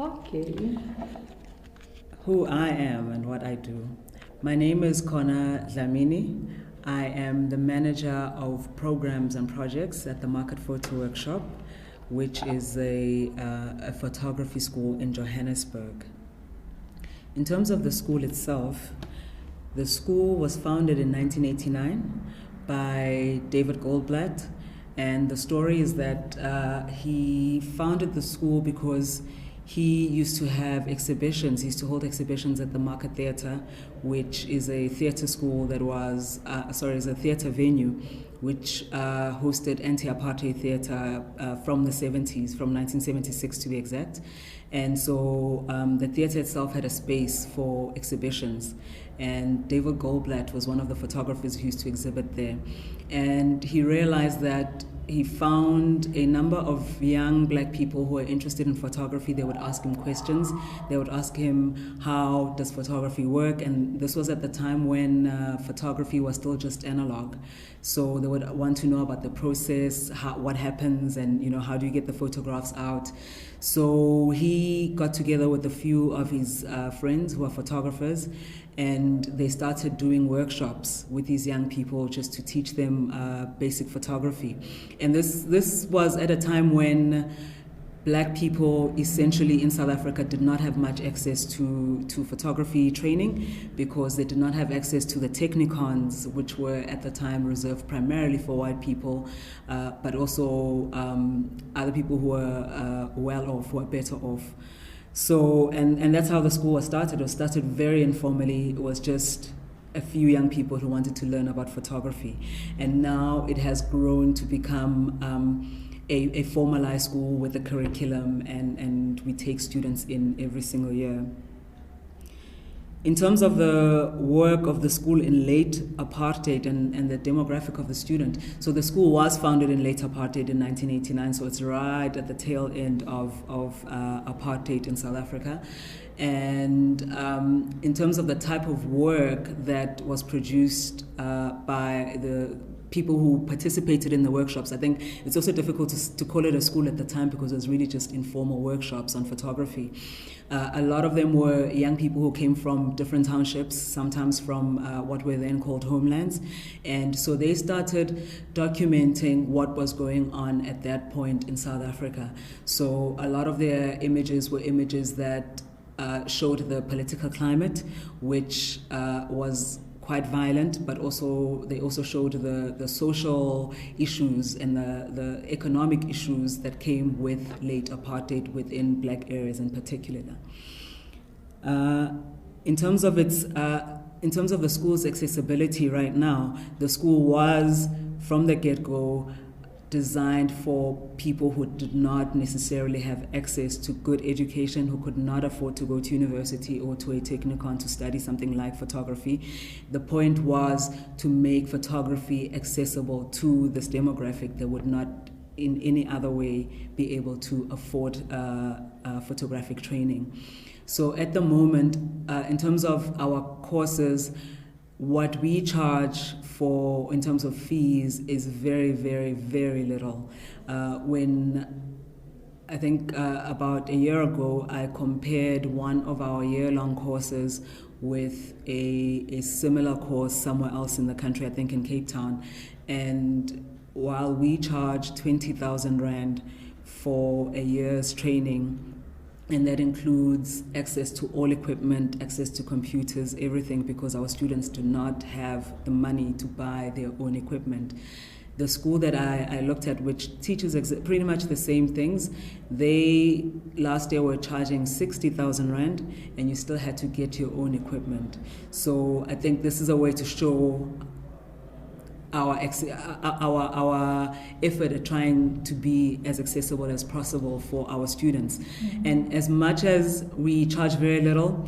Okay. Who I am and what I do. My name is Khona Diamini. I am the manager of programs and projects at the Market Photo Workshop, which is a photography school in Johannesburg. In terms of the school itself, the school was founded in 1989 by David Goldblatt, and the story is that he founded the school because he used to have exhibitions. He used to hold exhibitions at the Market Theatre, which is a theatre school that was, is a theatre venue, which hosted anti-apartheid theatre from the 70s, from 1976 to be exact. And so the theatre itself had a space for exhibitions. And David Goldblatt was one of the photographers who used to exhibit there. And he realized that he found a number of young black people who were interested in photography. They would ask him questions. They would ask him, how does photography work? And this was at the time when photography was still just analog. So they would want to know about the process, what happens, and how do you get the photographs out. So he got together with a few of his friends who are photographers, and they started doing workshops with these young people just to teach them basic photography. And this was at a time when black people essentially in South Africa did not have much access to photography training, because they did not have access to the technicons, which were at the time reserved primarily for white people, but also other people who were well off, who were better off. So, and that's how the school was started. It was started very informally. It was just a few young people who wanted to learn about photography. And now it has grown to become a formalized school with a curriculum, and we take students in every single year. In terms of the work of the school in late apartheid and the demographic of the student, so the school was founded in late apartheid in 1989, so it's right at the tail end of apartheid in South Africa. And in terms of the type of work that was produced by the people who participated in the workshops, I think it's also difficult to call it a school at the time, because it was really just informal workshops on photography. A lot of them were young people who came from different townships, sometimes from what were then called homelands. And so they started documenting what was going on at that point in South Africa. So a lot of their images were images that showed the political climate, which was quite violent, but they also showed the social issues and the economic issues that came with late apartheid within black areas in particular. In terms of the school's accessibility right now, the school was from the get-go designed for people who did not necessarily have access to good education, who could not afford to go to university or to a technicon to study something like photography. The point was to make photography accessible to this demographic that would not in any other way be able to afford photographic training. So at the moment, in terms of our courses, what we charge for in terms of fees is very, very, very little. When I think about a year ago, I compared one of our year-long courses with a similar course somewhere else in the country, I think in Cape Town. And while we charge 20,000 Rand for a year's training, and that includes access to all equipment, access to computers, everything, because our students do not have the money to buy their own equipment. The school that I looked at, which teaches pretty much the same things, they last year were charging 60,000 Rand, and you still had to get your own equipment. So I think this is a way to show our effort at trying to be as accessible as possible for our students. Mm-hmm. And as much as we charge very little,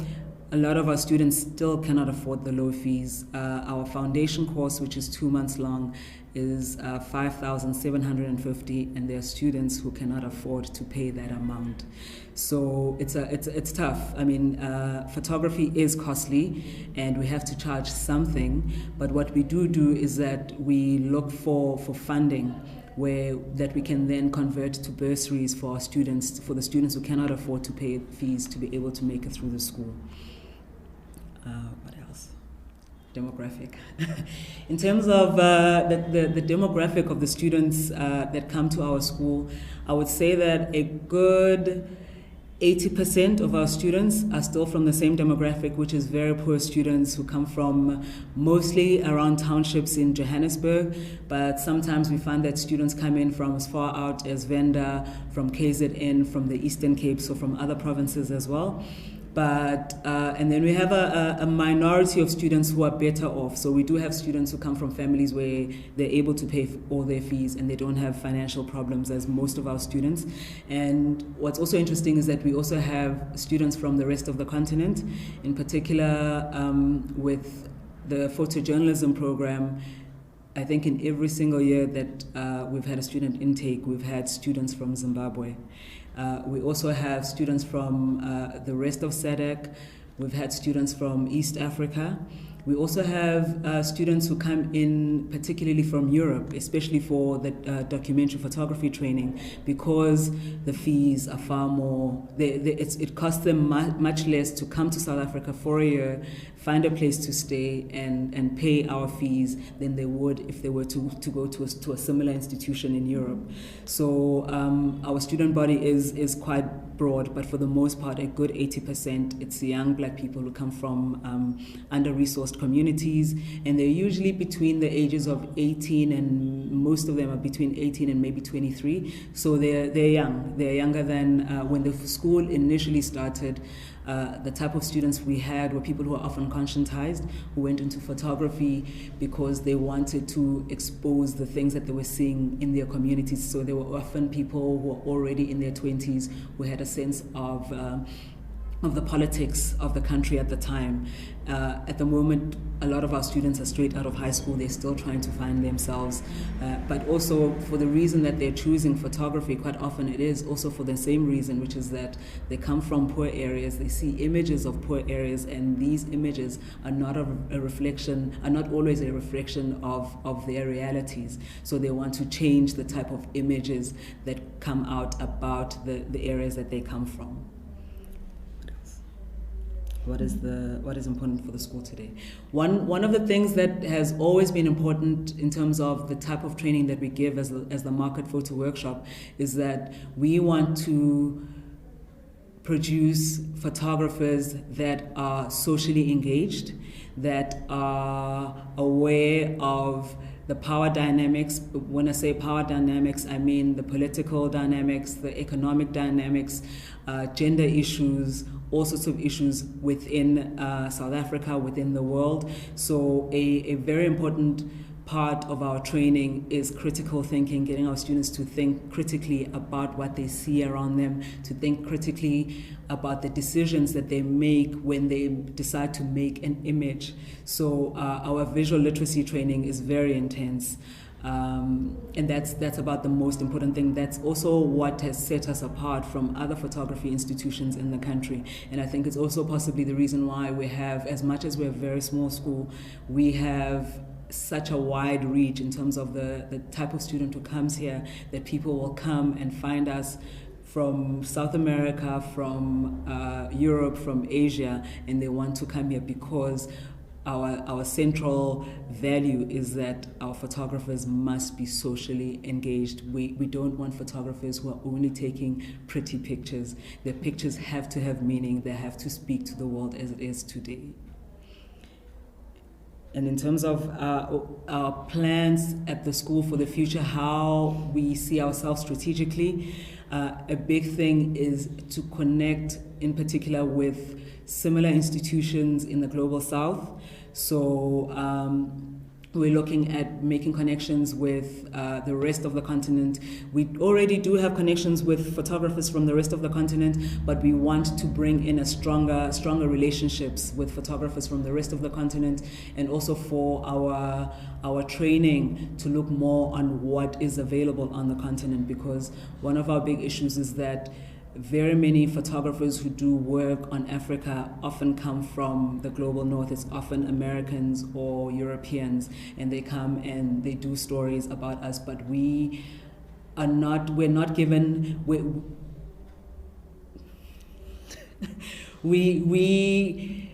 a lot of our students still cannot afford the low fees. Our foundation course, which is 2 months long, is 5,750, and there are students who cannot afford to pay that amount. So it's tough. I mean, photography is costly, and we have to charge something. But what we do is that we look for funding that we can then convert to bursaries for our students, for the students who cannot afford to pay fees to be able to make it through the school. What else? Demographic. In terms of the demographic of the students that come to our school, I would say that a good 80% of our students are still from the same demographic, which is very poor students who come from mostly around townships in Johannesburg, but sometimes we find that students come in from as far out as Venda, from KZN, from the Eastern Cape, so from other provinces as well. But and then we have a minority of students who are better off. So we do have students who come from families where they're able to pay all their fees and they don't have financial problems, as most of our students. And what's also interesting is that we also have students from the rest of the continent, in particular with the photojournalism program. I think in every single year that we've had a student intake, we've had students from Zimbabwe. We also have students from the rest of SADC. We've had students from East Africa. We also have students who come in particularly from Europe, especially for the documentary photography training, because the fees are far more, it costs them much less to come to South Africa for a year, find a place to stay and pay our fees than they would if they were to go to a similar institution in Europe. So our student body is quite broad, but for the most part, a good 80%, it's young black people who come from under-resourced communities, and they're usually between the ages of 18, and most of them are between 18 and maybe 23. So they're young. They're younger than when the school initially started. The type of students we had were people who were often conscientized, who went into photography because they wanted to expose the things that they were seeing in their communities. So they were often people who were already in their 20s, who had a sense of the politics of the country at the time. At the moment, a lot of our students are straight out of high school. They're still trying to find themselves. But also for the reason that they're choosing photography, quite often it is also for the same reason, which is that they come from poor areas. They see images of poor areas, and these images are not a reflection, are not always a reflection of their realities. So they want to change the type of images that come out about the areas that they come from. What is important for the school today? One of the things that has always been important in terms of the type of training that we give as the Market Photo Workshop is that we want to produce photographers that are socially engaged, that are aware of the power dynamics. When I say power dynamics, I mean the political dynamics, the economic dynamics, gender issues, all sorts of issues within South Africa, within the world. So a very important part of our training is critical thinking, getting our students to think critically about what they see around them, to think critically about the decisions that they make when they decide to make an image. So our visual literacy training is very intense. And that's about the most important thing. That's also what has set us apart from other photography institutions in the country. And I think it's also possibly the reason why we have, as much as we're a very small school, we have such a wide reach in terms of the type of student who comes here, that people will come and find us from South America, from Europe, from Asia, and they want to come here because our central value is that our photographers must be socially engaged. We don't want photographers who are only taking pretty pictures. Their pictures have to have meaning. They have to speak to the world as it is today. And in terms of our plans at the school for the future, how we see ourselves strategically, a big thing is to connect in particular with similar institutions in the Global South. So we're looking at making connections with the rest of the continent. We already do have connections with photographers from the rest of the continent, but we want to bring in stronger relationships with photographers from the rest of the continent, and also for our training to look more on what is available on the continent, because one of our big issues is that very many photographers who do work on Africa often come from the global north. It's often Americans or Europeans, and they come and they do stories about us, but we we're not given, we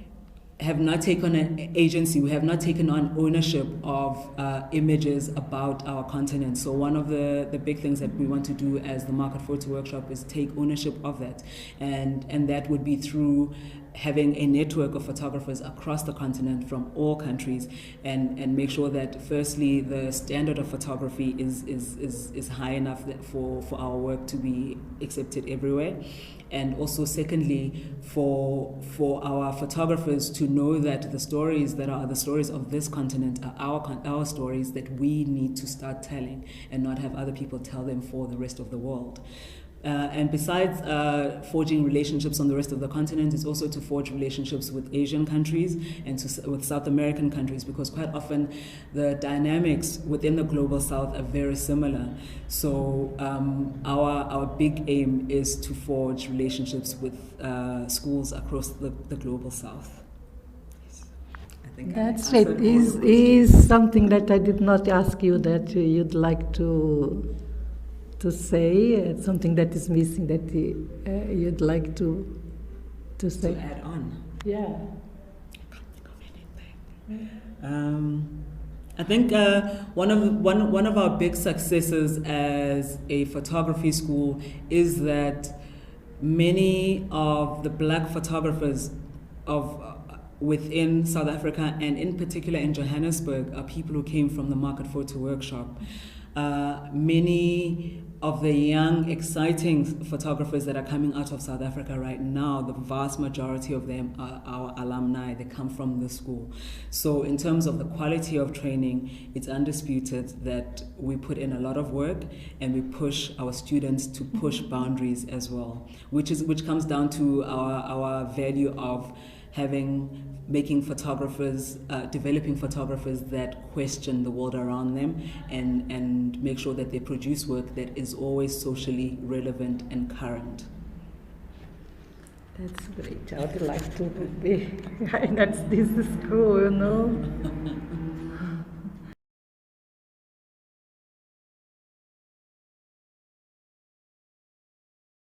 have not taken an agency, we have not taken on ownership of images about our continent. So one of the big things that we want to do as the Market Photo Workshop is take ownership of that. And that would be through having a network of photographers across the continent from all countries, and make sure that firstly the standard of photography is high enough that for our work to be accepted everywhere. And also secondly, for our photographers to know that the stories that are the stories of this continent are our stories that we need to start telling, and not have other people tell them for the rest of the world. And besides forging relationships on the rest of the continent, it's also to forge relationships with Asian countries and with South American countries, because quite often the dynamics within the global South are very similar. So our big aim is to forge relationships with schools across the global South. That's right. Is something that I did not ask you that you'd like to say, something that is missing that you'd like to say? To add on. Yeah. I think one of our big successes as a photography school is that many of the black photographers within South Africa, and in particular in Johannesburg, are people who came from the Market Photo Workshop. Many of the young, exciting photographers that are coming out of South Africa right now, the vast majority of them are our alumni. They come from the school. So in terms of the quality of training, it's undisputed that we put in a lot of work, and we push our students to push boundaries as well, which comes down to our value of making photographers, developing photographers that question the world around them, and make sure that they produce work that is always socially relevant and current. That's great. I would like to be at this school,